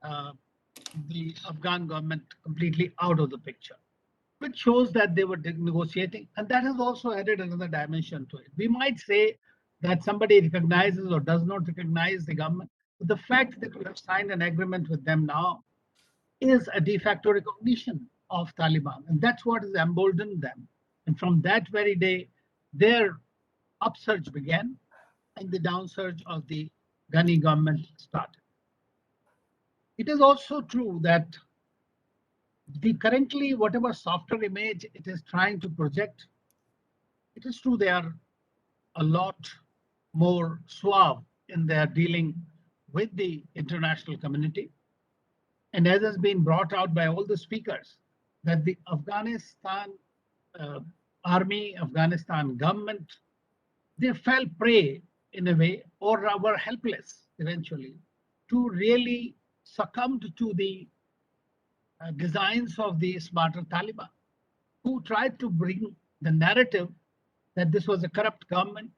uh, the Afghan government completely out of the picture, which shows that they were negotiating. And that has also added another dimension to it. We might say that somebody recognizes or does not recognize the government, but the fact that we have signed an agreement with them now is a de facto recognition of Taliban. And that's what has emboldened them. And from that very day, their upsurge began and the downsurge of the Ghani government started. It is also true that the currently whatever softer image it is trying to project, it is true they are a lot more suave in their dealing with the international community. And as has been brought out by all the speakers, that the Afghanistan uh, army, Afghanistan government, they fell prey in a way or were helpless eventually to really succumb to the designs of the smarter Taliban, who tried to bring the narrative that this was a corrupt government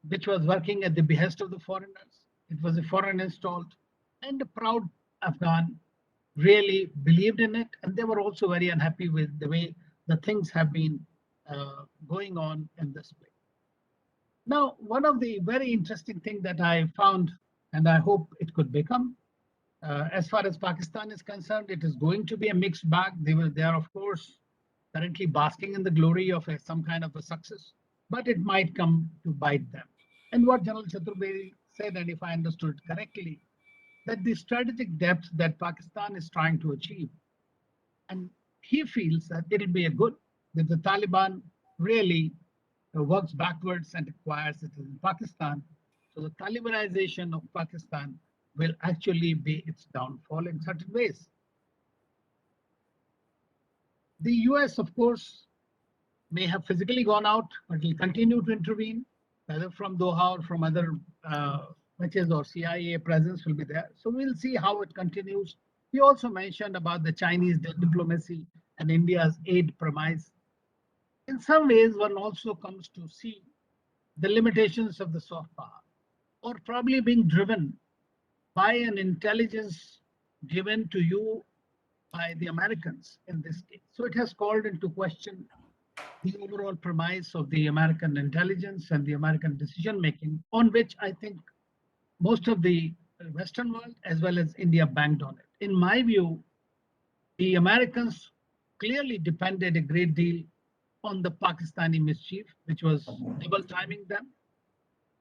which was working at the behest of the foreigners. It was a foreign installed, and a proud Afghan really believed in it, and they were also very unhappy with the way the things have been going on in this place. Now, one of the very interesting things that I found, and I hope it could become, as far as Pakistan is concerned, it is going to be a mixed bag. They are, of course, currently basking in the glory of some kind of a success, but it might come to bite them. And what General Chaturvedi said, and if I understood correctly, that the strategic depth that Pakistan is trying to achieve, and he feels that it'll be a good that the Taliban really works backwards and acquires it in Pakistan. So the Talibanization of Pakistan will actually be its downfall in certain ways. The US, of course, may have physically gone out, but will continue to intervene, whether from Doha or from other matches or CIA presence will be there. So we'll see how it continues. He also mentioned about the Chinese diplomacy and India's aid premise. In some ways, one also comes to see the limitations of the soft power, or probably being driven by an intelligence given to you by the Americans in this case. So it has called into question the overall premise of the American intelligence and the American decision making, on which I think most of the Western world as well as India banked on it. In my view, the Americans clearly depended a great deal on the Pakistani mischief, which was double timing them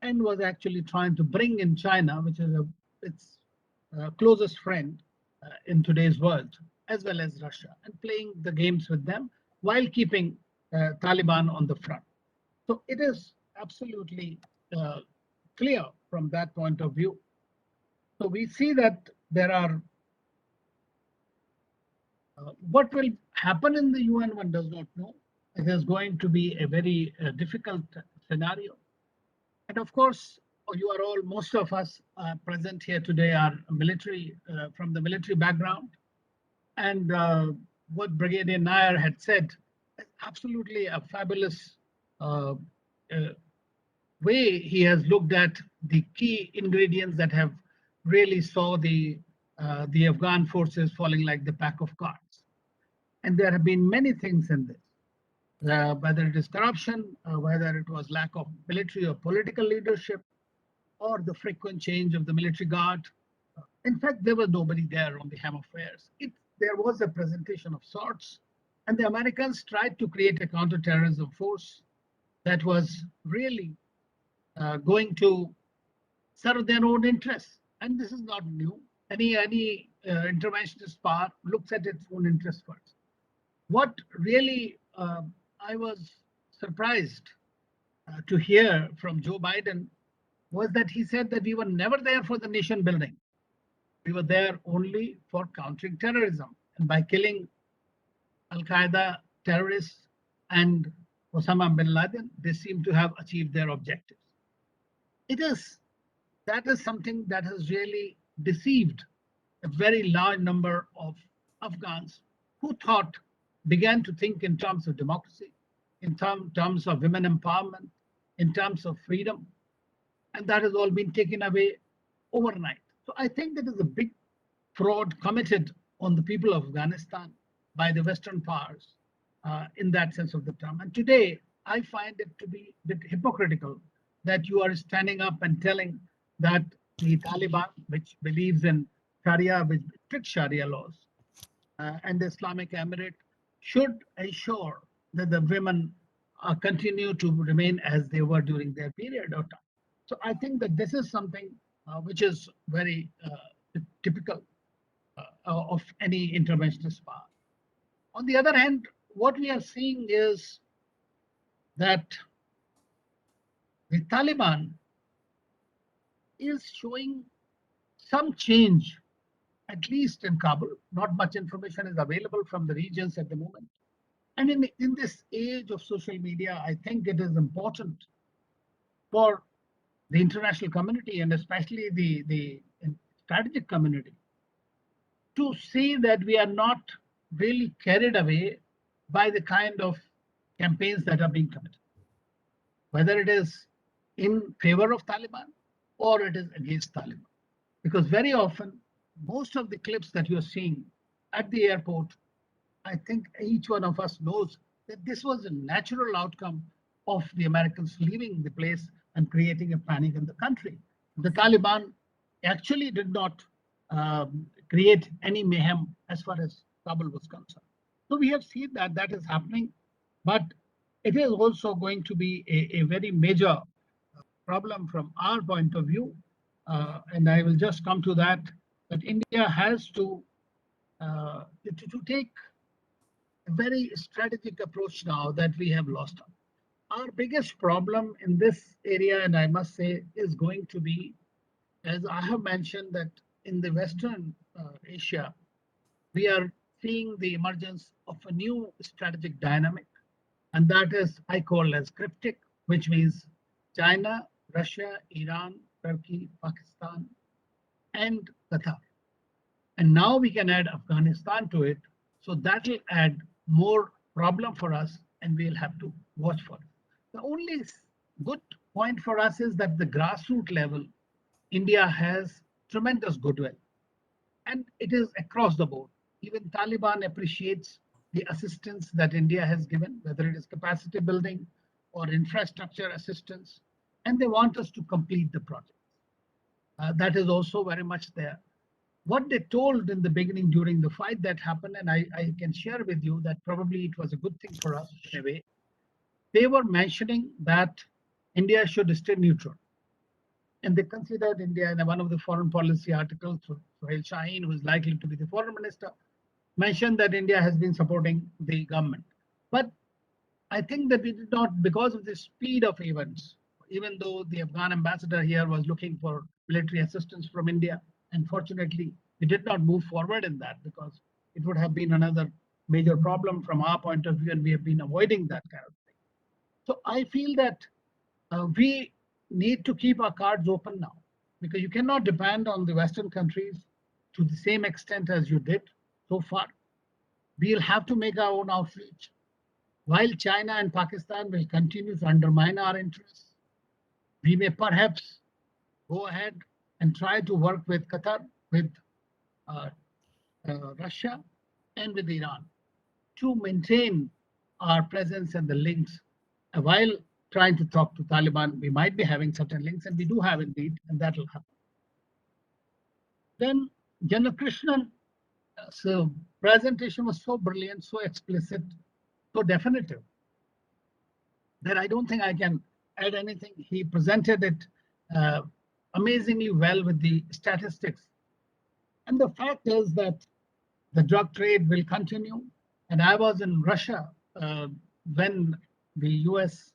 and was actually trying to bring in China, which is its closest friend in today's world, as well as Russia, and playing the games with them while keeping Taliban on the front. So it is absolutely clear from that point of view. So we see that there are what will happen in the UN, one does not know. It is going to be a very difficult scenario. And of course, you are all, most of us present here today are military, from the military background. And what Brigadier Nair had said, absolutely a fabulous way he has looked at the key ingredients that have really saw the Afghan forces falling like the pack of cards. And there have been many things in this, whether it is corruption, whether it was lack of military or political leadership, or the frequent change of the military guard. In fact, there was nobody there on the ham affairs. There was a presentation of sorts, and the Americans tried to create a counterterrorism force that was really going to serve their own interests. And this is not new. Any interventionist power looks at its own interests first. What really I was surprised to hear from Joe Biden was that he said that we were never there for the nation building. We were there only for countering terrorism. And by killing Al Qaeda terrorists and Osama bin Laden, they seem to have achieved their objectives. That is something that has really deceived a very large number of Afghans who began to think in terms of democracy, in terms of women empowerment, in terms of freedom. And that has all been taken away overnight. So I think that is a big fraud committed on the people of Afghanistan by the Western powers in that sense of the term. And today, I find it to be a bit hypocritical that you are standing up and telling that the Taliban, which believes in Sharia, which strict Sharia laws, and the Islamic Emirate should ensure that the women continue to remain as they were during their period of time. So I think that this is something which is very typical of any interventionist power. On the other hand, what we are seeing is that the Taliban is showing some change, at least in Kabul. Not much information is available from the regions at the moment. And in this age of social media, I think it is important for the international community and especially the strategic community to see that we are not really carried away by the kind of campaigns that are being committed, whether it is in favor of Taliban or it is against Taliban. Because very often, most of the clips that you're seeing at the airport, I think each one of us knows that this was a natural outcome of the Americans leaving the place and creating a panic in the country. The Taliban actually did not create any mayhem as far as Kabul was concerned. So we have seen that that is happening, but it is also going to be a very major problem from our point of view. And I will just come to that, that India has to take a very strategic approach now that we have lost on. Our biggest problem in this area, and I must say, is going to be, as I have mentioned, that in the Western Asia, we are seeing the emergence of a new strategic dynamic, and that is I call as cryptic, which means China, Russia, Iran, Turkey, Pakistan, and Qatar. And now we can add Afghanistan to it. So that will add more problem for us, and we'll have to watch for it. The only good point for us is that the grassroots level, India has tremendous goodwill, and it is across the board. Even Taliban appreciates the assistance that India has given, whether it is capacity building or infrastructure assistance, and they want us to complete the project. That is also very much there. What they told in the beginning during the fight that happened, and I can share with you that probably it was a good thing for us in a way. They were mentioning that India should stay neutral. And they considered India in one of the foreign policy articles, Suhail Shaheen, who is likely to be the foreign minister, mentioned that India has been supporting the government. But I think that we did not, because of the speed of events, even though the Afghan ambassador here was looking for military assistance from India, unfortunately, we did not move forward in that because it would have been another major problem from our point of view, and we have been avoiding that kind of thing. So I feel that we need to keep our cards open now, because you cannot depend on the Western countries to the same extent as you did so far. We'll have to make our own outreach. While China and Pakistan will continue to undermine our interests, we may perhaps go ahead and try to work with Qatar, with Russia, and with Iran to maintain our presence and the links. While trying to talk to Taliban, we might be having certain links, and we do have indeed, and that will happen. Then General Krishnan's presentation was so brilliant, so explicit, so definitive, that I don't think I can add anything. He presented it amazingly well with the statistics. And the fact is that the drug trade will continue. And I was in Russia when the US,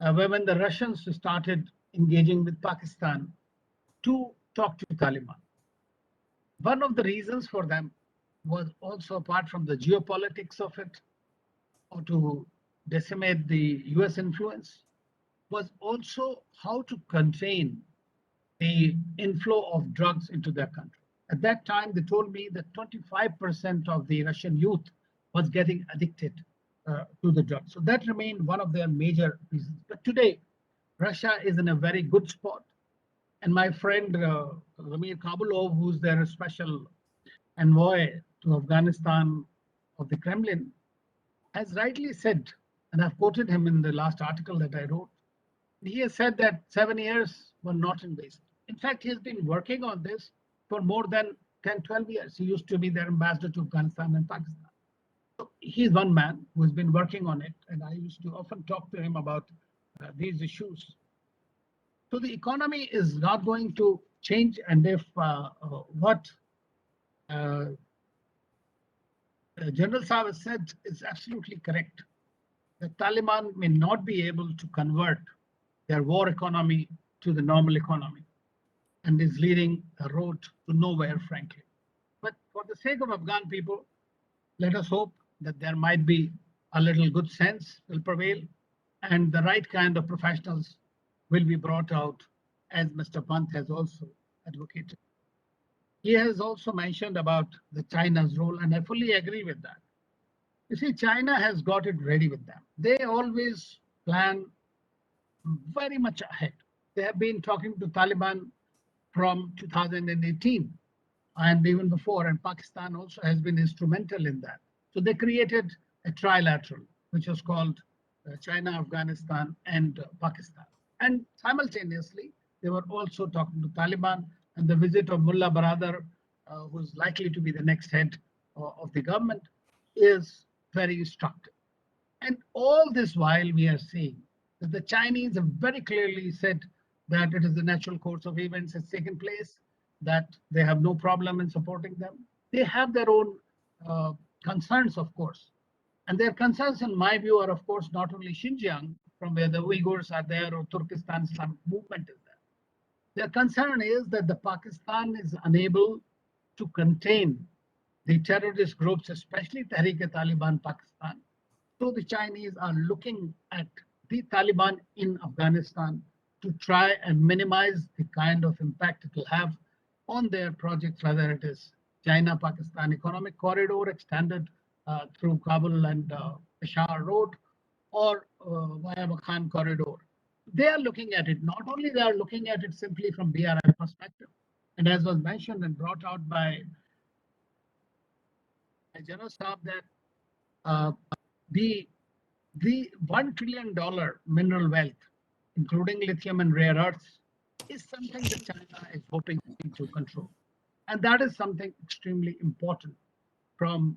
when the Russians started engaging with Pakistan to talk to Taliban. One of the reasons for them was also, apart from the geopolitics of it, or to decimate the US influence, was also how to contain the inflow of drugs into their country. At that time, they told me that 25% of the Russian youth was getting addicted to the drugs. So that remained one of their major reasons. But today, Russia is in a very good spot. And my friend Ramir Kabulov, who's their special envoy to Afghanistan of the Kremlin, has rightly said, and I've quoted him in the last article that I wrote, he has said that 7 years were not in waste. In fact, he has been working on this for more than 10, 12 years. He used to be their ambassador to Afghanistan and Pakistan. So he's one man who has been working on it, and I used to often talk to him about these issues. So the economy is not going to change, and if what uh, General Saab has said is absolutely correct, the Taliban may not be able to convert their war economy to the normal economy, and is leading a road to nowhere, frankly. But for the sake of Afghan people, let us hope that there might be a little good sense will prevail, and the right kind of professionals will be brought out, as Mr. Pant has also advocated. He has also mentioned about the China's role, and I fully agree with that. You see, China has got it ready with them. They always plan very much ahead. They have been talking to Taliban from 2018 and even before, and Pakistan also has been instrumental in that. So they created a trilateral, which was called China, Afghanistan, and Pakistan. And simultaneously, they were also talking to Taliban, and the visit of Mullah Baradar, who's likely to be the next head of the government, is very instructive. And all this while we are seeing that the Chinese have very clearly said that it is the natural course of events has taken place, that they have no problem in supporting them. They have their own concerns, of course. And their concerns, in my view, are, of course, not only Xinjiang, from where the Uyghurs are there, or Turkestan Islamic movement is there. Their concern is that the Pakistan is unable to contain the terrorist groups, especially Tehrik-e-Taliban Pakistan. So the Chinese are looking at the Taliban in Afghanistan to try and minimize the kind of impact it will have on their projects, whether it is China-Pakistan economic corridor extended through Kabul and Peshawar Road, or via Khan corridor. They are looking at it. Not only they are looking at it simply from BRI perspective, and as was mentioned and brought out by General Staff, that uh, the the $1 trillion mineral wealth, including lithium and rare earths, is something that China is hoping to control. And that is something extremely important from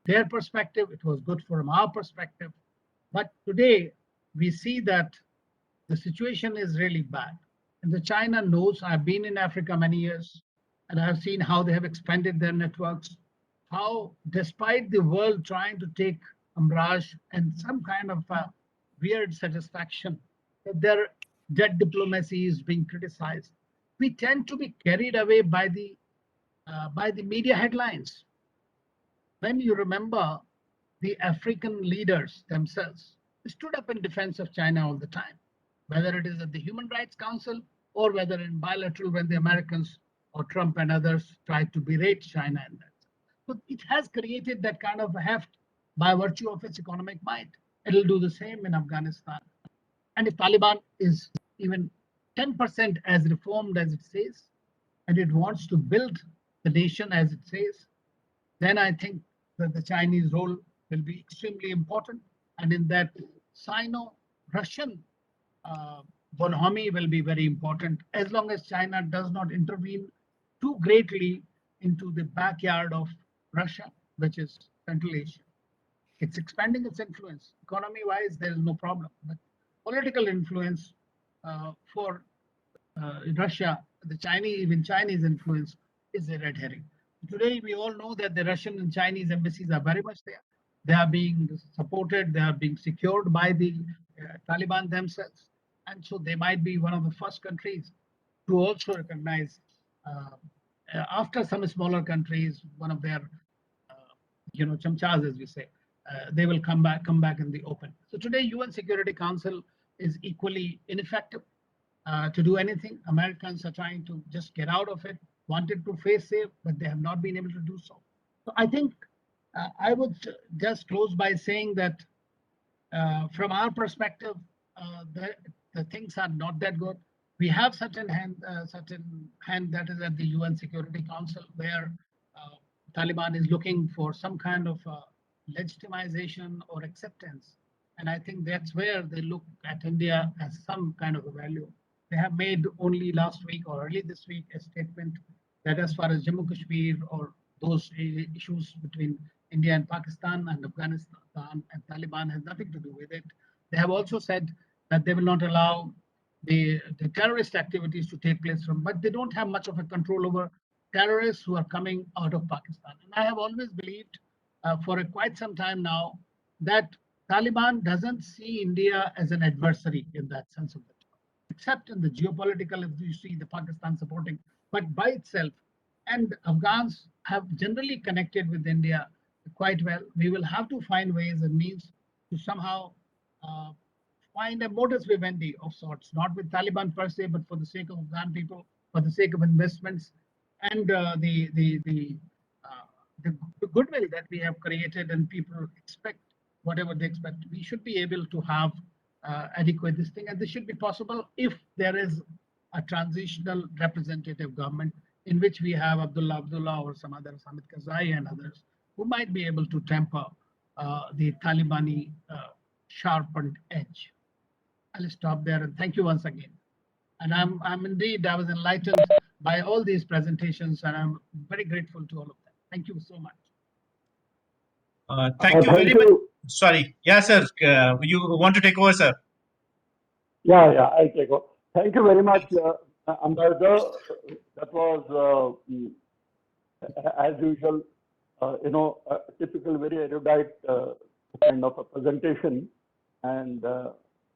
their perspective. It was good from our perspective. But today, we see that the situation is really bad. And the China knows, I've been in Africa many years, and I've seen how they have expanded their networks, how despite the world trying to take umbrage and some kind of weird satisfaction that their debt diplomacy is being criticized, we tend to be carried away by the media headlines. When you remember, the African leaders themselves stood up in defense of China all the time, whether it is at the Human Rights Council or whether in bilateral when the Americans or Trump and others tried to berate China in that. So it has created that kind of a heft by virtue of its economic might. It'll do the same in Afghanistan. And if Taliban is even 10% as reformed as it says, and it wants to build the nation as it says, then I think that the Chinese role will be extremely important. And in that, Sino-Russian bonhomie will be very important, as long as China does not intervene too greatly into the backyard of Russia, which is Central Asia. It's expanding its influence. Economy-wise, there is no problem. But political influence for Russia, the Chinese, even Chinese influence is a red herring. Today, we all know that the Russian and Chinese embassies are very much there. They are being supported, they are being secured by the Taliban themselves. And so they might be one of the first countries to also recognize, after some smaller countries, one of their, chamchas, as we say, they will come back in the open. So today, UN Security Council is equally ineffective to do anything. Americans are trying to just get out of it, wanted to face safe, but they have not been able to do so. So I think I would just close by saying that from our perspective, the things are not that good. We have certain hand that is at the UN Security Council, where Taliban is looking for some kind of legitimization or acceptance. And I think that's where they look at India as some kind of a value. They have made only last week or early this week a statement that as far as Jammu Kashmir or those issues between India and Pakistan and Afghanistan and Taliban has nothing to do with it. They have also said that they will not allow the terrorist activities to take place from, but they don't have much of a control over terrorists who are coming out of Pakistan. And I have always believed for quite some time now that Taliban doesn't see India as an adversary in that sense of the term, except in the geopolitical, if you see the Pakistan supporting, but by itself. And Afghans have generally connected with India quite well. We will have to find ways and means to somehow uh, find a modus vivendi of sorts, not with Taliban per se, but for the sake of Afghan people, for the sake of investments, and the goodwill that we have created, and people expect whatever they expect. We should be able to have adequate this thing, and this should be possible if there is a transitional representative government in which we have Abdullah or some others, Hamid Karzai and others, who might be able to temper the Talibani sharpened edge. I'll stop there and thank you once again. And I'm indeed, I was enlightened by all these presentations and I'm very grateful to all of them. Thank you so much. Thank you very much. Sorry. Yeah, sir. You want to take over, sir? Yeah, I'll take over. Thank you very much, Ambassador. That was, as usual, typical, very erudite kind of a presentation. And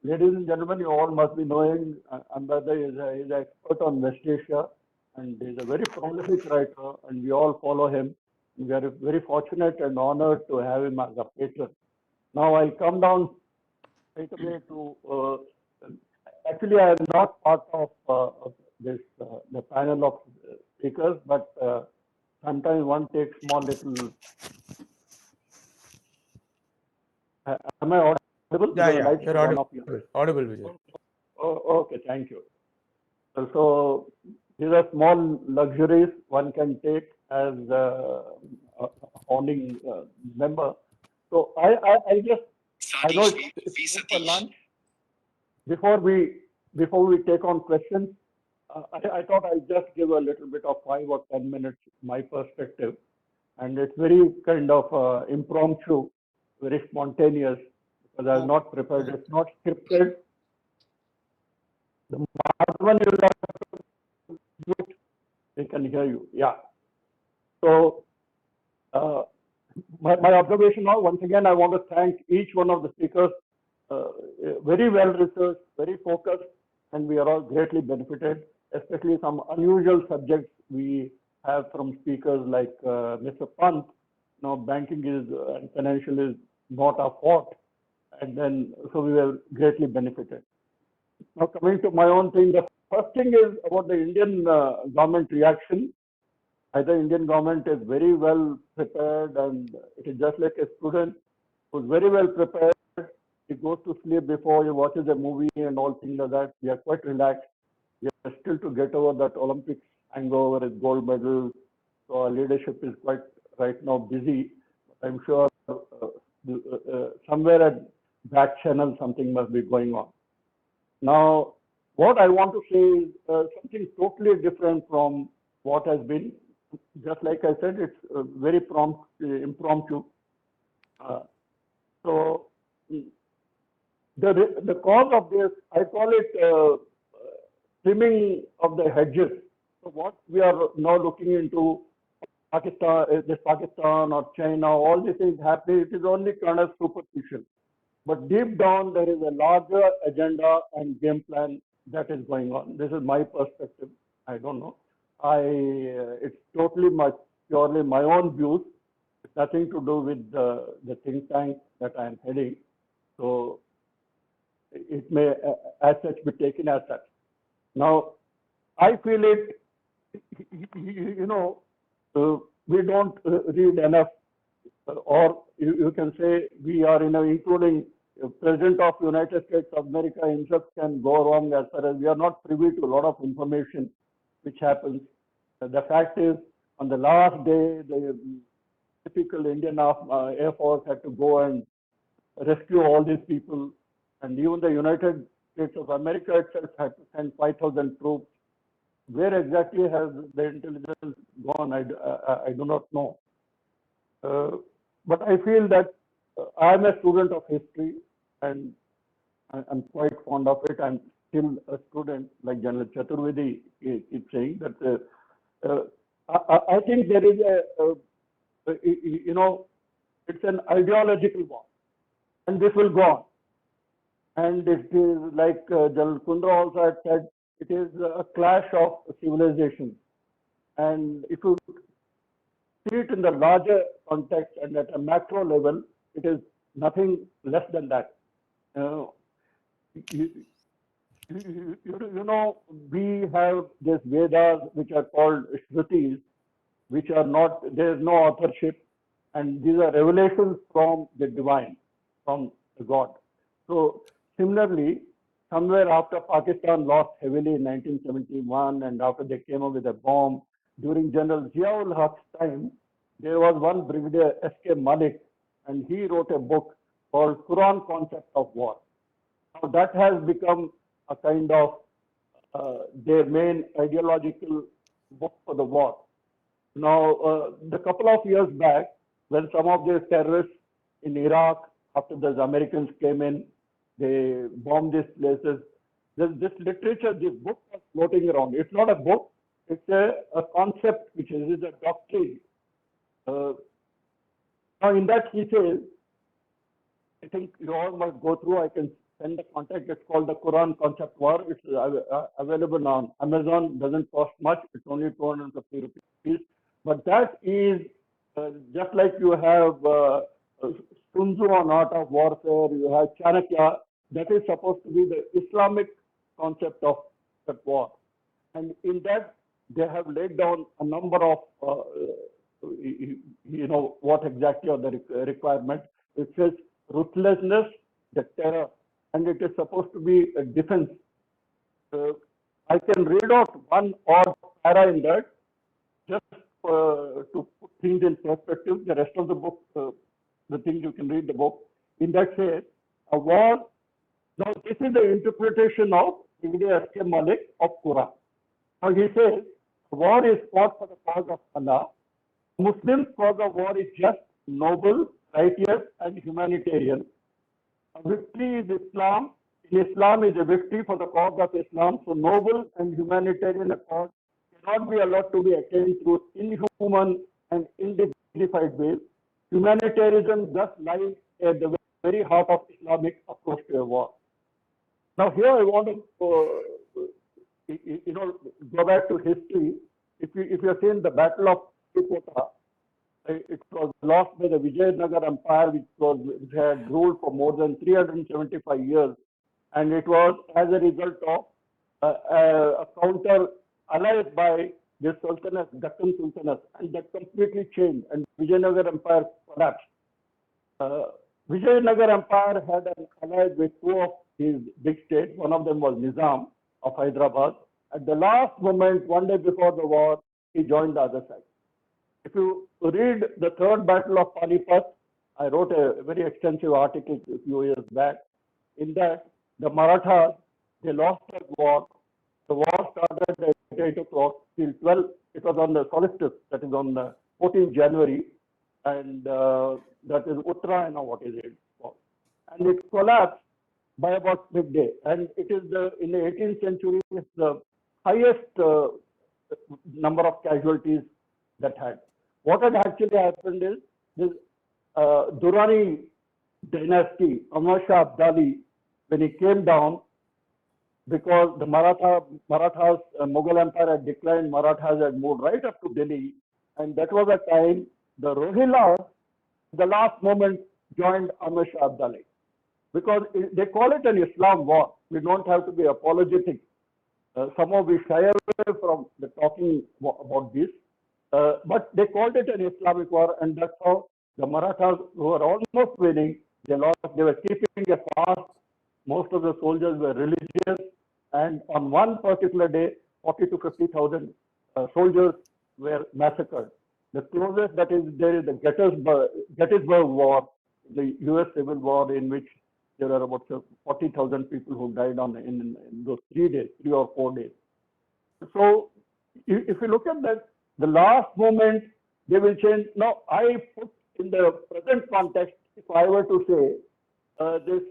ladies and gentlemen, you all must be knowing Ambassador is an expert on West Asia, and he's a very prolific writer, and we all follow him. We are very fortunate and honored to have him as a patron. Now I'll come down straight away to. Actually, I am not part of this the panel of speakers, but sometimes one takes small little. Am I audible? Yeah, you're audible. Audible, Vijay. Oh, okay, thank you. So these are small luxuries one can take as a founding member. So I just I know it's for lunch. Before we take on questions, I thought I'd just give a little bit of 5 or 10 minutes my perspective, and it's very kind of impromptu, very spontaneous because I'm not prepared. It's not scripted. The one you have to mute, they can hear you. Yeah. So my observation now, once again, I want to thank each one of the speakers. Very well researched, very focused, and we are all greatly benefited, especially some unusual subjects we have from speakers like Mr. Pant. Now, banking is and financial is not our fault, and then so we were greatly benefited. Now, coming to my own thing, the first thing is about the Indian government reaction. Either Indian government is very well prepared, and it is just like a student who's very well prepared. He goes to sleep before he watches a movie and all things like that. We are quite relaxed. We are still to get over that Olympics hangover with gold medal. So our leadership is quite right now busy. I'm sure somewhere at back channel something must be going on. Now, what I want to say is something totally different from what has been. Just like I said, it's very impromptu. So the cause of this, I call it trimming of the hedges. So what we are now looking into, Pakistan or China, all these things happening, it is only kind of superficial. But deep down, there is a larger agenda and game plan that is going on. This is my perspective. I don't know. It's totally purely my own views. It's nothing to do with the think tank that I am heading. So it may, as such, be taken as such. Now, I feel it. We don't read enough, or you can say we are including President of United States of America himself can go wrong as far as we are not privy to a lot of information which happens. The fact is, on the last day, typical Indian Air Force had to go and rescue all these people. And even the United States of America itself had to send 5,000 troops. Where exactly has the intelligence gone? I do not know. But I feel that I'm a student of history and I'm quite fond of it. I'm still a student, like General Chaturvedi is saying, that I think there is it's an ideological war, and this will go on. And it is like General Kundra also had said, it is a clash of civilizations. And if you see it in the larger context and at a macro level, it is nothing less than that. We have these Vedas, which are called Shrutis, which are not, there is no authorship, and these are revelations from the divine, from the God. So similarly, somewhere after Pakistan lost heavily in 1971, and after they came up with a bomb, during General Ziaul Haq's time, there was one Brigadier S.K. Malik, and he wrote a book called Quran Concept of War. Now that has become a kind of their main ideological book for the war. Now, a couple of years back, when some of these terrorists in Iraq, after the Americans came in, they bombed these places. This literature, this book was floating around. It's not a book, it's a concept, which is a doctrine. Now, in that he says, I think you all must go through, I can send the contact, it's called the Quran Concept War. It's available on Amazon, doesn't cost much, it's only 250 rupees. But that is just like you have Sun Tzu on art of warfare, you have Chanakya, that is supposed to be the Islamic concept of that war. And in that, they have laid down a number of, what exactly are the requirements. It says ruthlessness, the terror, and it is supposed to be a defense. I can read out one odd para in that, just to put things in perspective. The rest of the book, the things you can read the book. In that says, a war. Now this is the interpretation of Brigadier S.K. Malik of Quran. Now he says, war is fought for the cause of Allah. Muslims' cause of war is just, noble, righteous, and humanitarian. A victory is Islam. In Islam is a victory for the cause of Islam. So noble and humanitarian cause cannot be allowed to be attained through inhuman and undignified ways. Humanitarianism thus lies at the very heart of Islamic approach to a war. Now here I want to, go back to history. If you have seen the Battle of Sikota, it was lost by the Vijayanagar Empire, which had ruled for more than 375 years, and it was as a result of a counter allied by the Sultanate, Deccan Sultanate, and that completely changed, and Vijayanagar Empire collapsed. Vijayanagar Empire had an ally with two of his big states. One of them was Nizam of Hyderabad. At the last moment, one day before the war, he joined the other side. If you read the third battle of Panipat, I wrote a very extensive article a few years back. In that, the Marathas, they lost the war. The war started at 8 o'clock till 12. It was on the solstice, that is on the 14th January, and that is Uttarayana, what is it called? And it collapsed by about midday. And it is in the 18th century, it's the highest number of casualties that had. What had actually happened is this Durrani dynasty, Amar Shah Abdali, when he came down, because the Marathas, Mughal Empire had declined, Marathas had moved right up to Delhi, and that was a time the Rohillas, the last moment, joined Amar Shah Abdali. Because they call it an Islam war. We don't have to be apologetic. Somehow we shy away from the talking about this. But they called it an Islamic war, and that's how the Marathas, who were almost winning, they lost. They were keeping a fast. Most of the soldiers were religious, and on one particular day, 40 to 50,000 soldiers were massacred. The closest that is there is the Gettysburg War, the U.S. Civil War, in which there are about 40,000 people who died in those 3 days, 3 or 4 days. So if you look at that, the last moment they will change. Now, I put in the present context, if I were to say this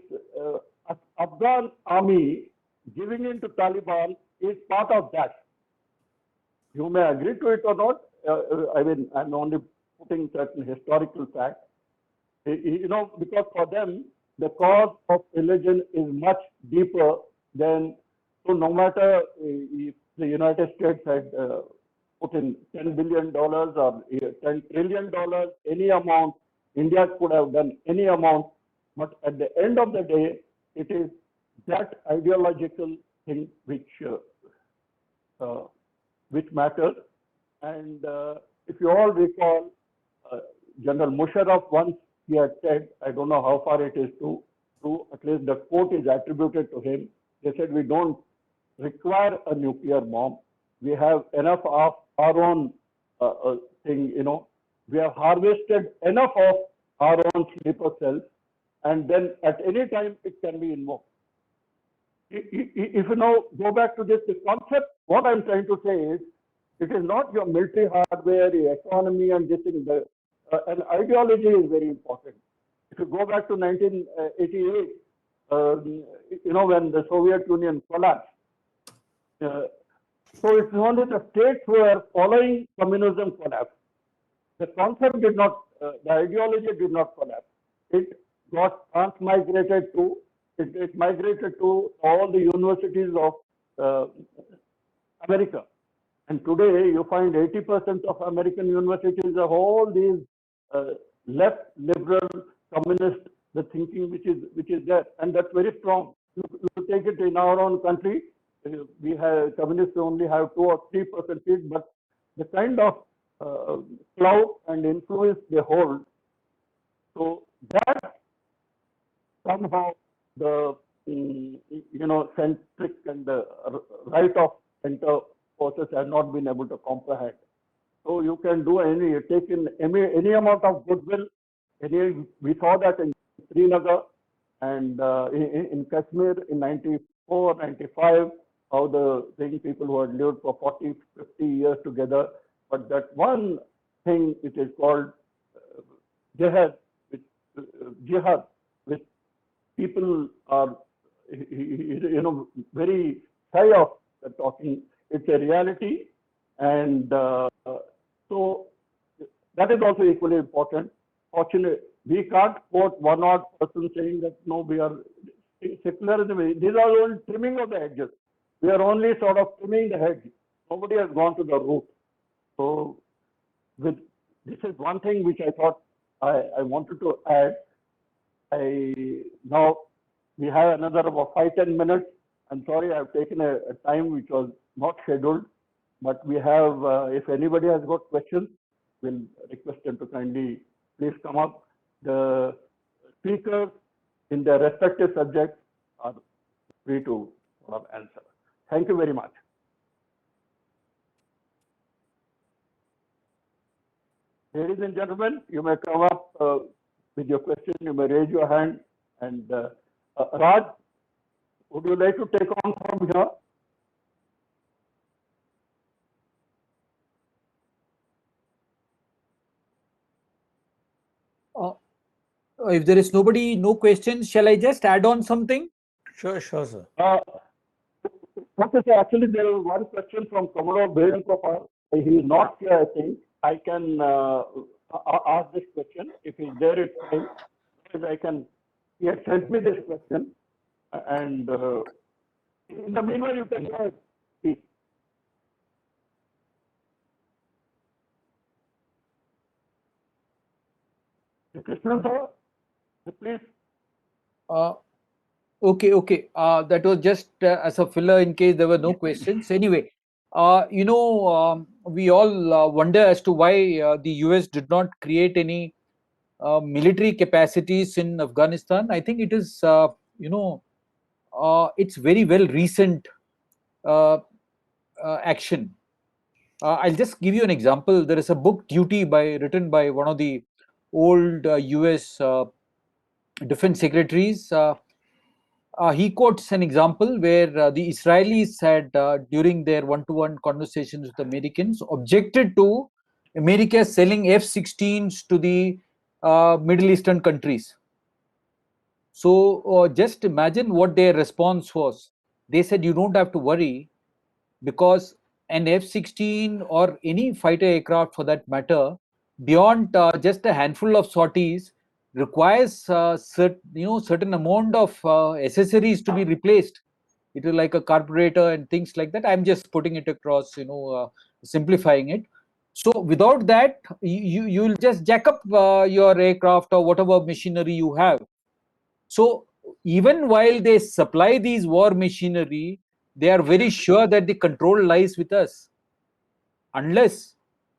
Afghan army giving in to Taliban is part of that. You may agree to it or not. I mean, I'm only putting certain historical facts. Because for them, the cause of religion is much deeper than, so no matter if the United States had put in $10 billion or $10 trillion, any amount, India could have done any amount, but at the end of the day, it is that ideological thing which matters. And if you all recall, General Musharraf once he had said, I don't know how far it is true, at least the quote is attributed to him. They said, we don't require a nuclear bomb. We have enough of our own thing, we have harvested enough of our own sleeper cells, and then at any time it can be invoked. If you now go back to this concept, what I'm trying to say is, it is not your military hardware, your economy, and this thing. An ideology is very important. If you go back to 1988, when the Soviet Union collapsed, so it's only the states who are following communism collapsed. The concept did not, the ideology did not collapse. It got transmigrated to, it migrated to all the universities of America. And today you find 80% of American universities are all these left, liberal, communist, the thinking which is there, and that's very strong. You take it in our own country, we have communists only have 2 or 3% seats, but the kind of clout and influence they hold. So that somehow the centric and the right of center forces have not been able to comprehend. So you can do take in any amount of goodwill. We saw that in Srinagar and in Kashmir in 94, 95, how the people who had lived for 40, 50 years together. But that one thing, it is called jihad, which people are, very shy of talking. It's a reality, and so that is also equally important. Fortunately, we can't quote one odd person saying that no, we are secularism. These are all trimming of the edges. We are only sort of trimming the hedge. Nobody has gone to the root. So, this is one thing which I thought I wanted to add. Now we have another about 5-10 minutes. I'm sorry, I've taken a time which was not scheduled, but we have, if anybody has got questions, we'll request them to kindly please come up. The speakers in their respective subjects are free to answer. Thank you very much. Ladies and gentlemen, you may come up with your question. You may raise your hand. And Raj, would you like to take on from here? If there is no questions, shall I just add on something? Sure, sir. Okay, so actually there is one question from Commodore Berenkopar. He is not here, I think. I can ask this question. If he's there, it's fine. I can. He had sent me this question, and in the meanwhile, you can speak. Krishnan sir, please. Okay. That was just as a filler in case there were no questions. Anyway, we all wonder as to why the US did not create any military capacities in Afghanistan. I think it is, it's very well recent action. I'll just give you an example. There is a book, Duty, written by one of the old US defense secretaries. He quotes an example where the Israelis had, during their one-to-one conversations with Americans, objected to America selling F-16s to the Middle Eastern countries. So just imagine what their response was. They said, you don't have to worry, because an F-16 or any fighter aircraft for that matter, beyond just a handful of sorties, requires certain amount of accessories to be replaced. It is like a carburetor and things like that. I'm just putting it across, simplifying it. So without that, you'll just jack up your aircraft or whatever machinery you have. So even while they supply these war machinery, they are very sure that the control lies with us, unless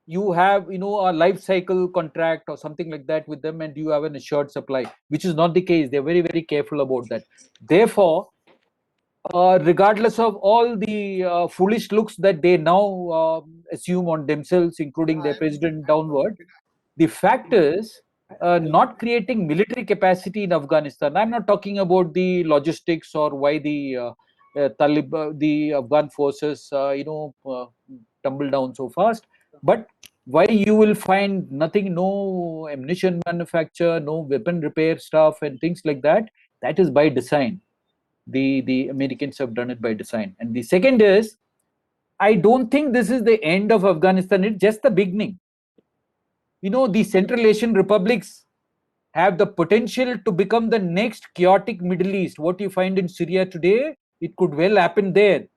you have a life cycle contract or something like that with them and you have an assured supply, which is not the case. They're very, very careful about that. Therefore, regardless of all the foolish looks that they now assume on themselves, including their president downward, the fact is, not creating military capacity in Afghanistan. I'm not talking about the logistics or why the the Afghan forces, tumble down so fast, but why you will find nothing, no ammunition manufacture, no weapon repair stuff and things like that. That is by design. The Americans have done it by design. And the second is, I don't think this is the end of Afghanistan. It's just the beginning. The Central Asian republics have the potential to become the next chaotic Middle East. What you find in Syria today, it could well happen there.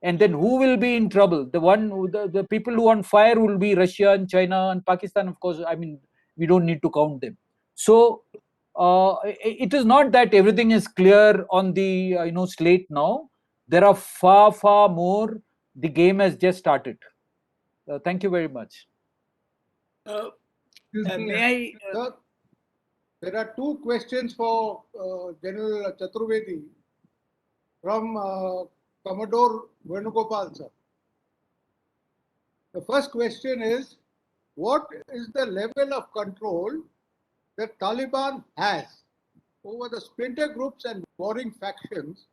And then who will be in trouble? The people who are on fire will be Russia and China and Pakistan, of course. I mean, we don't need to count them. So it is not that everything is clear on the slate now. There are far, far more. The game has just started. Thank you very much. May I? Sir, there are two questions for General Chaturvedi from Commodore Venugopal, sir. The first question is, what is the level of control that Taliban has over the splinter groups and warring factions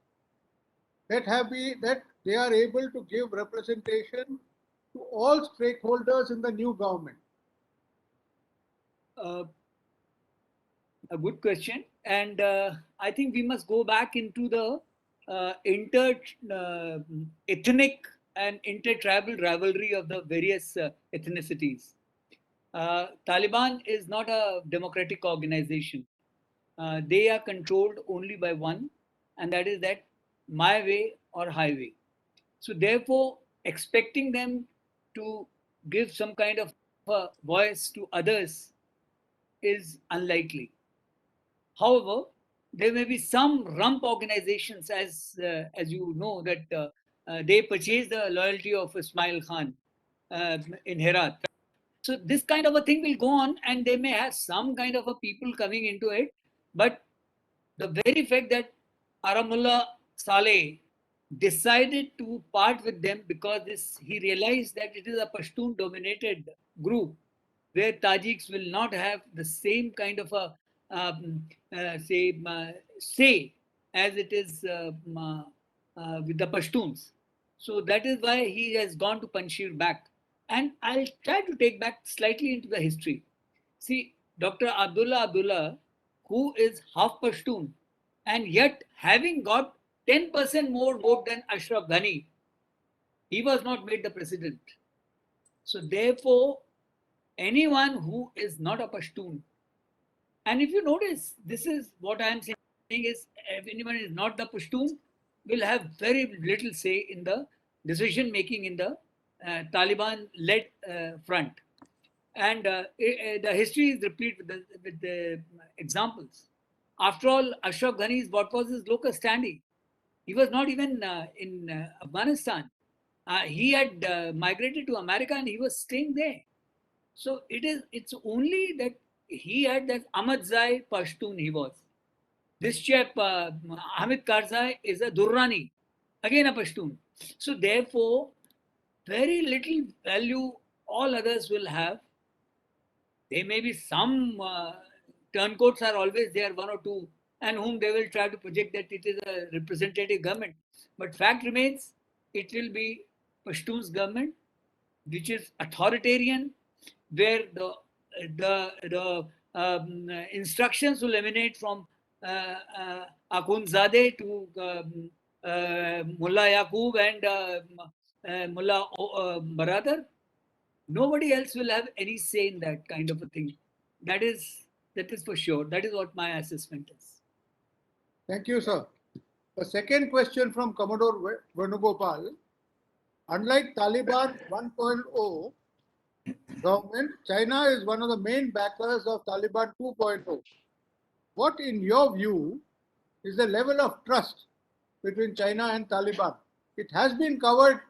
that they are able to give representation to all stakeholders in the new government? A good question, and I think we must go back into the ethnic and inter-tribal rivalry of the various ethnicities. Taliban is not a democratic organization. They are controlled only by one, and that is that my way or highway. So therefore, expecting them to give some kind of a voice to others is unlikely. However, there may be some rump organizations, as you know, that they purchase the loyalty of Ismail Khan in Herat. So this kind of a thing will go on, and they may have some kind of a people coming into it. But the very fact that Aramullah Saleh decided to part with them because he realized that it is a Pashtun-dominated group where Tajiks will not have the same kind of a say as it is with the Pashtuns. So that is why he has gone to Panjshir back. And I'll try to take back slightly into the history. See, Dr. Abdullah, who is half Pashtun, and yet having got 10% more vote than Ashraf Ghani, he was not made the president. So therefore, anyone who is not a Pashtun, and if you notice, this is what I am saying is, if anyone is not the Pashtun, will have very little say in the decision making in the Taliban-led front. And the history is replete with the examples. After all, Ashraf Ghani, what was his locus standi? He was not even in Afghanistan. He had migrated to America and he was staying there. So it's only that he had that Ahmadzai Pashtun he was. This chap, Hamid Karzai, is a Durrani, again a Pashtun. So therefore, very little value all others will have. There may be some turncoats are always there, one or two, and whom they will try to project that it is a representative government. But fact remains, it will be Pashtun's government, which is authoritarian, where the instructions will emanate from Akhundzadeh to Mullah Yaqub and Mullah Baradar. Nobody else will have any say in that kind of a thing. That is for sure. That is what my assessment is. Thank you, sir. The second question from Commodore Venugopal. Unlike Taliban 1.0 government, China is one of the main backers of Taliban 2.0. What, in your view, is the level of trust between China and Taliban? It has been covered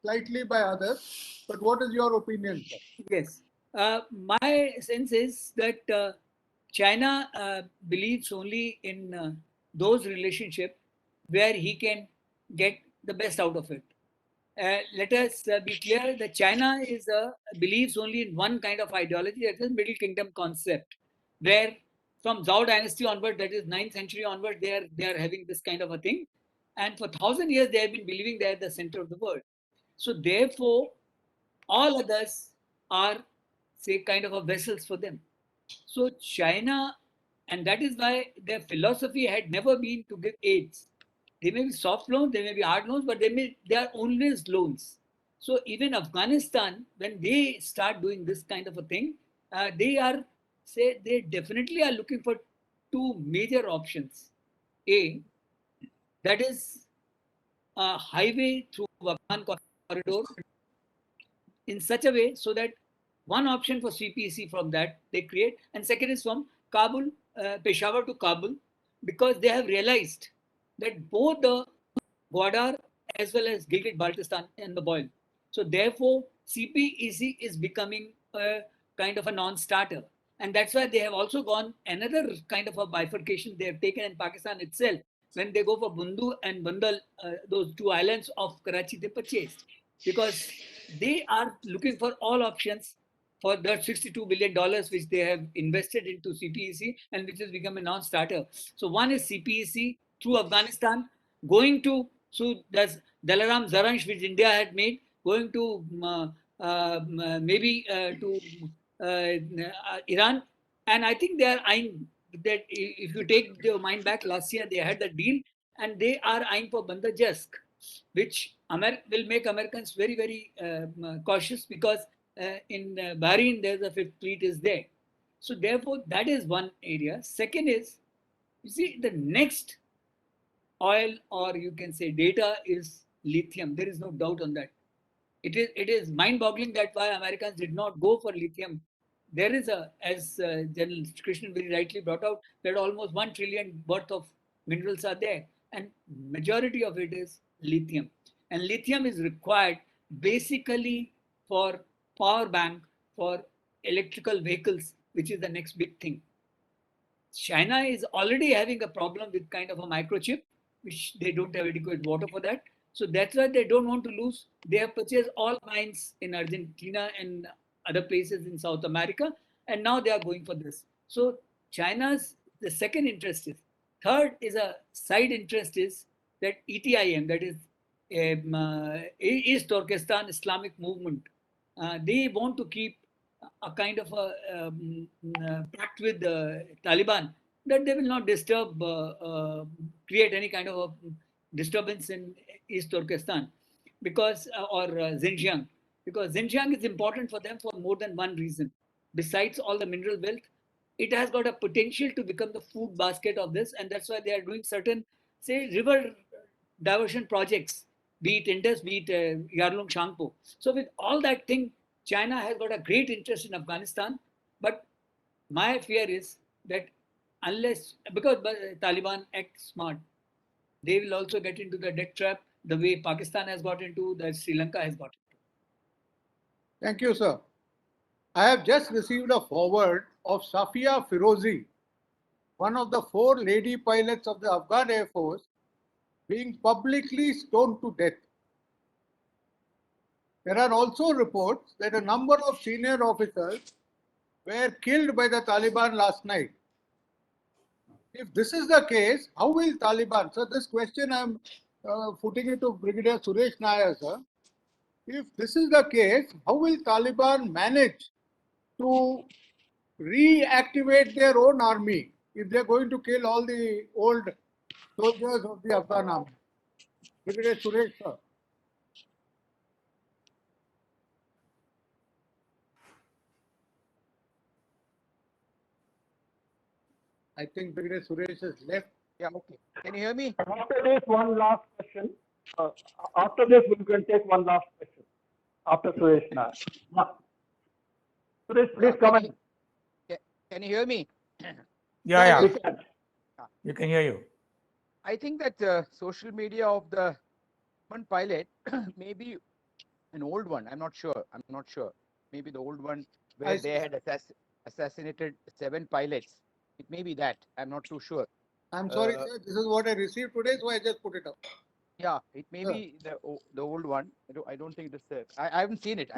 slightly by others, but what is your opinion, sir? Yes. My sense is that China believes only in those relationships where he can get the best out of it. Let us be clear that China believes only in one kind of ideology, that is Middle Kingdom concept, where from Zhao dynasty onward, that is 9th century onward, they are having this kind of a thing, and for 1,000 years they have been believing they are the center of the world. So therefore, all others are, say, kind of a vessels for them. So China, and that is why their philosophy had never been to give aids. They may be soft loans, they may be hard loans, but they are always loans. So even Afghanistan, when they start doing this kind of a thing, they definitely are looking for two major options. A, that is a highway through Afghan corridor in such a way so that one option for CPEC from that they create, and second is from Kabul, Peshawar to Kabul, because they have realized that both the Gwadar as well as Gilgit Baltistan and the Boil. So therefore, CPEC is becoming a kind of a non-starter, and that's why they have also gone another kind of a bifurcation they have taken in Pakistan itself when they go for Bundu and Bandal, those two islands of Karachi they purchased, because they are looking for all options for the $62 billion which they have invested into CPEC and which has become a non-starter. So one is CPEC through Afghanistan, going to, so that's Dalaram Zaransh which India had made, going to maybe to Iran. And I think they are eyeing that, if you take your mind back, last year they had the deal and they are eyeing for Bandar Jask, which will make Americans very, very cautious, because in Bahrain, there's a fifth fleet is there. So therefore, that is one area. Second is, you see, the next oil, or you can say data, is lithium. There is no doubt on that. It is mind-boggling that why Americans did not go for lithium. There is as General Krishnan very rightly brought out, that almost 1 trillion worth of minerals are there, and majority of it is lithium. And lithium is required basically for power bank, for electrical vehicles, which is the next big thing. China is already having a problem with kind of a microchip, which they don't have adequate water for that. So that's why they don't want to lose. They have purchased all mines in Argentina and other places in South America, and now they are going for this. So China's the second interest is. Third is a side interest is that ETIM, that is East Turkestan Islamic Movement. They want to keep a kind of a pact with the Taliban that they will not create any kind of a disturbance in East Turkestan, because or Xinjiang, because Xinjiang is important for them for more than one reason. Besides all the mineral wealth, it has got a potential to become the food basket of this, and that's why they are doing certain, say, river diversion projects, be it Indus, be it Yarlung Shangpo. So with all that thing, China has got a great interest in Afghanistan, but my fear is that unless, because Taliban act smart, they will also get into the debt trap the way Pakistan has got into, that Sri Lanka has got into. Thank you, sir. I have just received a forward of Safia Firozi, one of the 4 lady pilots of the Afghan Air Force, being publicly stoned to death. There are also reports that a number of senior officers were killed by the Taliban last night. If this is the case, how will Taliban? So this question I'm putting it to Brigadier Suresh Nair, sir. If this is the case, how will Taliban manage to reactivate their own army if they're going to kill all the old soldiers of the Afghan army? Brigadier Suresh, sir. I think Brigadier Suresh has left. Yeah, okay. Can you hear me? After this, one last question. After this, we can take one last question. After Suresh Nair. Yeah. Suresh, please come in. Can you hear me? Yeah, We yeah, can. you can hear you. I think that social media of the one pilot may be an old one. I'm not sure. Maybe the old one where they had assassinated 7 pilots. It may be that. I'm not too sure. I'm sorry, sir. This is what I received today, so I just put it up. Yeah, it may be the old one. I don't think it's I haven't seen it.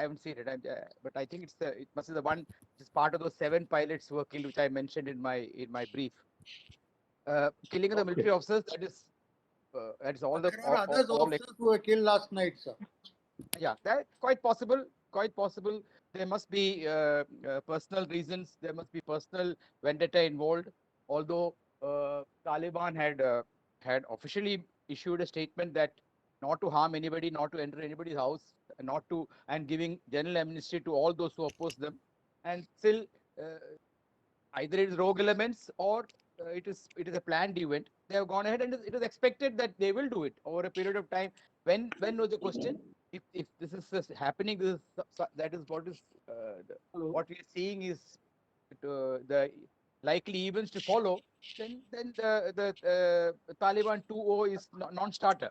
But I think it must be the one which is part of those 7 pilots who were killed, which I mentioned in my brief. Killing of the military officers, that is all the There are other officers who were killed last night, sir. Yeah, that's quite possible. There must be personal reasons. There must be personal vendetta involved. Although Taliban had officially issued a statement that not to harm anybody, not to enter anybody's house, and giving general amnesty to all those who oppose them. And still, either it is rogue elements or it is a planned event. They have gone ahead, and it is expected that they will do it over a period of time. When was the question? If this is happening, that is what is what we are seeing is the likely events to follow. Then the Taliban 2.0 is non-starter.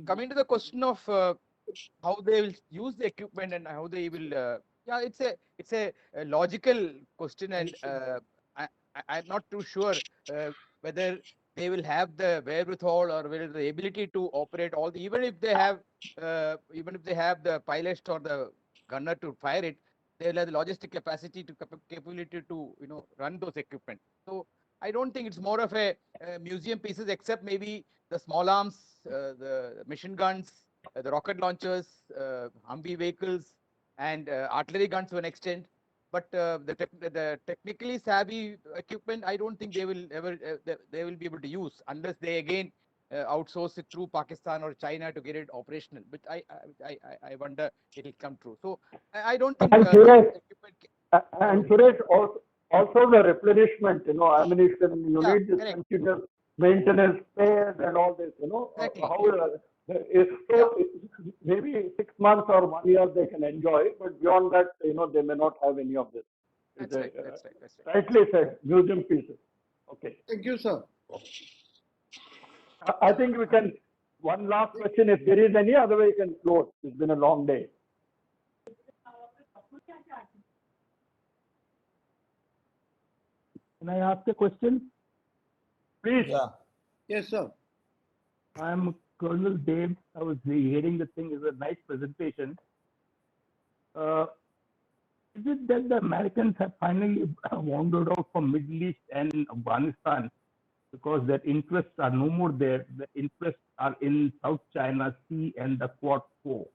Coming to the question of how they will use the equipment and how they will yeah, it's a logical question, and I'm not too sure whether they will have the wherewithal or whether the ability to operate all the, even if they have the pilot or the gunner to fire it, they will have the logistic capacity to capability to run those equipment. So I don't think it's more of a museum pieces, except maybe the small arms, the machine guns, the rocket launchers, Humvee vehicles, and artillery guns to an extent. But the technically savvy equipment, I don't think they will ever they will be able to use unless they again outsource it through Pakistan or China to get it operational. But I wonder it will come true. So I don't think. And Suresh, also the replenishment, ammunition, you need this continuous maintenance, spares, and all this, Exactly. Maybe 6 months or 1 year they can enjoy, but beyond that, they may not have any of this. That's right. Rightly said, museum pieces. Okay. Thank you, sir. I think we can, one last question, if there is any, otherwise we can close. It's been a long day. Can I ask a question? Please. Yeah. Yes, sir. I'm Colonel Dave. I was hearing the thing. Is a nice presentation. Is it that the Americans have finally wandered out from Middle East and Afghanistan because their interests are no more there? The interests are in South China Sea and the Quad 4.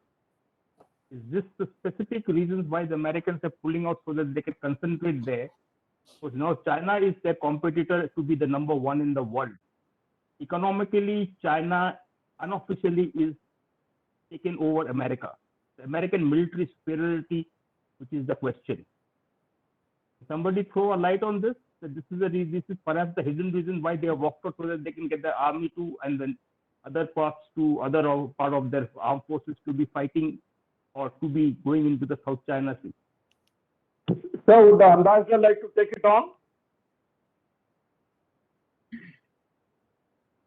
Is this the specific reasons why the Americans are pulling out so that they can concentrate there? Because now China is their competitor to be the number 1 in the world. Economically, China unofficially is taking over America. The American military superiority, which is the question. Somebody throw a light on this. That this is perhaps the hidden reason why they have walked out so that they can get the army to, and then other part of their armed forces to be fighting or to be going into the South China Sea. Sir, would the ambassador like to take it on?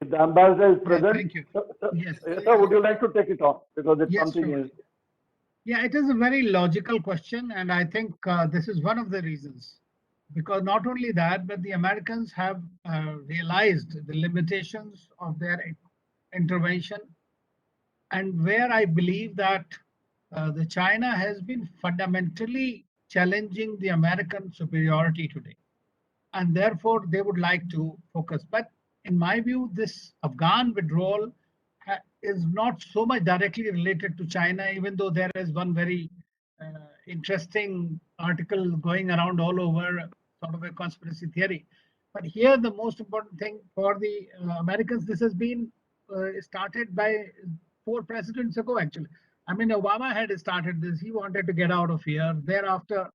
If the ambassador is present, thank you. Yes. Sir, would you like to take it on? Because it's something sure. is. Yeah, it is a very logical question, and I think this is one of the reasons. Because not only that, but the Americans have realized the limitations of their intervention, and where I believe that the China has been fundamentally challenging the American superiority today, and therefore they would like to focus. But in my view, this Afghan withdrawal is not so much directly related to China, even though there is one very interesting article going around all over, sort of a conspiracy theory. But here, the most important thing for the Americans, this has been started by 4 presidents ago, actually. I mean, Obama had started this. He wanted to get out of here. Thereafter,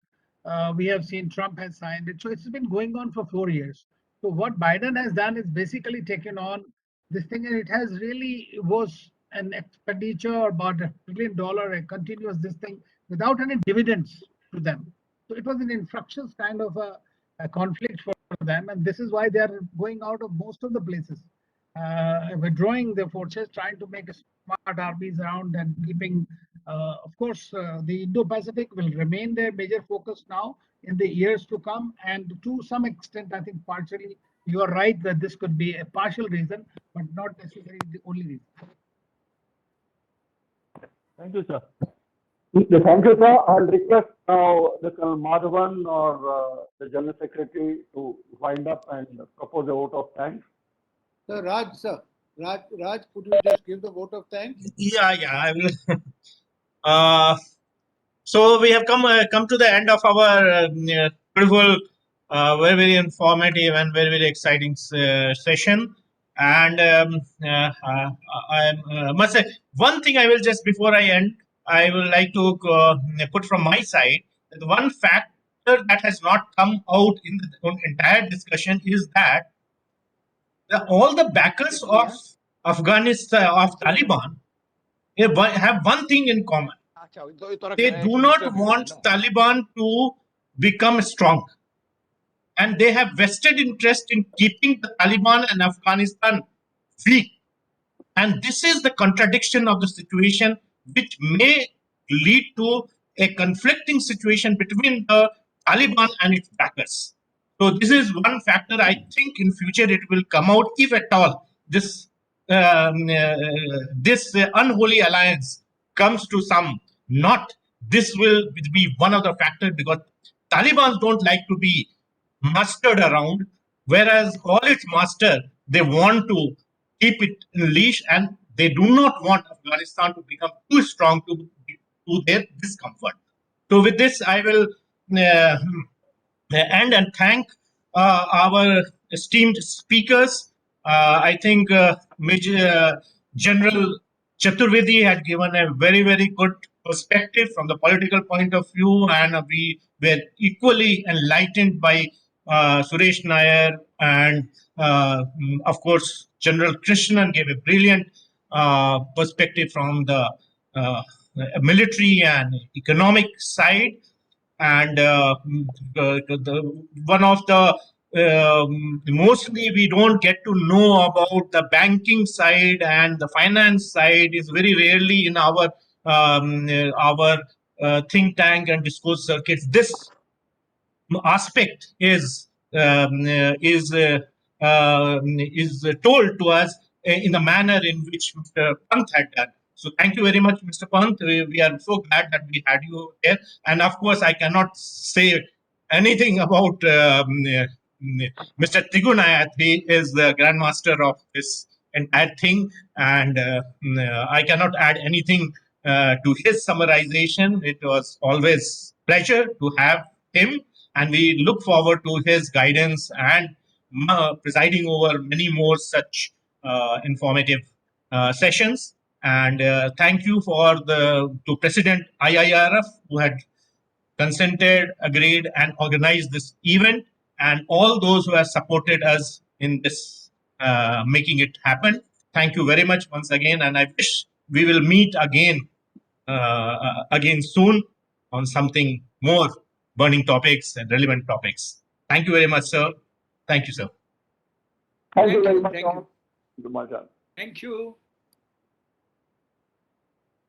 we have seen Trump has signed it. So it's been going on for 4 years. So what Biden has done is basically taken on this thing, and it has really was an expenditure about $1 trillion, a continuous this thing without any dividends to them. So it was an infructuous kind of a conflict for them, and this is why they are going out of most of the places, withdrawing their forces, trying to make a smart armies around and keeping. Of course, the Indo-Pacific will remain their major focus now in the years to come, and to some extent, I think partially you are right that this could be a partial reason, but not necessarily the only reason. Thank you, sir. Thank you, sir. I'll request now the Colonel Madhavan or the General Secretary to wind up and propose a vote of thanks. Sir, Raj, could you just give the vote of thanks? Yeah, I will. So we have come to the end of our beautiful, very informative and very exciting session. And I must say one thing. I will just before I end, I would like to put from my side that one factor that has not come out in the entire discussion is that all the backers of Afghanistan of Taliban have one thing in common. They do not want Taliban to become strong, and they have vested interest in keeping the Taliban and Afghanistan weak. And this is the contradiction of the situation, which may lead to a conflicting situation between the Taliban and its backers. So this is one factor. I think in future it will come out, if at all this unholy alliance comes to some knot. This will be one of the factors, because Taliban don't like to be mastered around, whereas all its master, they want to keep it in leash, and they do not want Afghanistan to become too strong to their discomfort. So with this, I will end and thank our esteemed speakers. I think Major General Chaturvedi had given a very good perspective from the political point of view, and we were equally enlightened by Suresh Nair, and of course General Krishnan gave a brilliant perspective from the military and economic side. And one of the mostly we don't get to know about the banking side and the finance side is very rarely in our think tank and discourse circuits. This aspect is told to us in the manner in which Mr. Pant had done. So thank you very much, Mr. Pant. We are so glad that we had you here. And of course, I cannot say anything about Mr. Tigunayat. He is the grandmaster of this entire thing, and I cannot add anything to his summarization. It was always pleasure to have him, and we look forward to his guidance and presiding over many more such informative sessions. And thank you to President IIRF, who had consented, agreed, and organized this event, and all those who have supported us in this making it happen. Thank you very much once again, and I wish we will meet again soon on something more burning topics and relevant topics. Thank you very much, sir. Thank you, sir. Thank you very much. Thank you.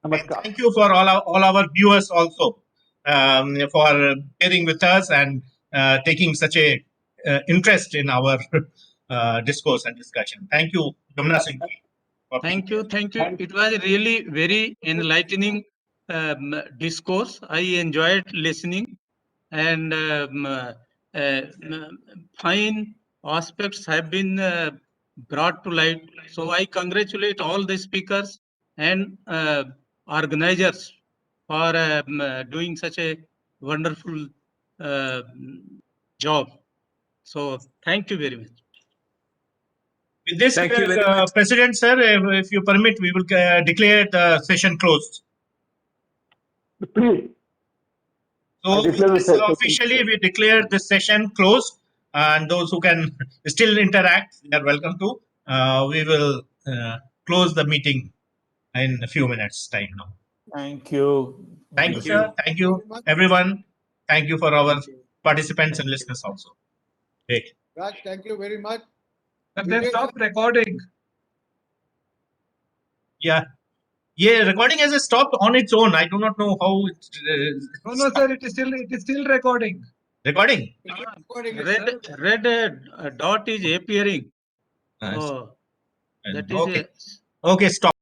Namaskar. Thank you for all our viewers also for bearing with us and taking such a interest in our discourse and discussion. Thank you, Jamna Singh. Thank you. It was really very enlightening discourse. I enjoyed listening, and fine aspects have been brought to light. So I congratulate all the speakers and organizers for doing such a wonderful job. So thank you very much. With this, Thank you very much. President sir, if you permit, we will declare the session closed. Please. So I declare the this session officially closed. we declare this session closed, and those who can still interact, they are welcome to. We will close the meeting in a few minutes time now. Thank you. Thank you, sir. Thank you, very much. everyone. Thank you for our participants and listeners also. Great. Raj, thank you very much. But they stopped recording. Yeah. Yeah, recording has stopped on its own. I do not know how it No, sir, it is still recording. recording. It's recording it, Red sir. red dot is appearing. Yes. So that is Okay. a Okay, stop.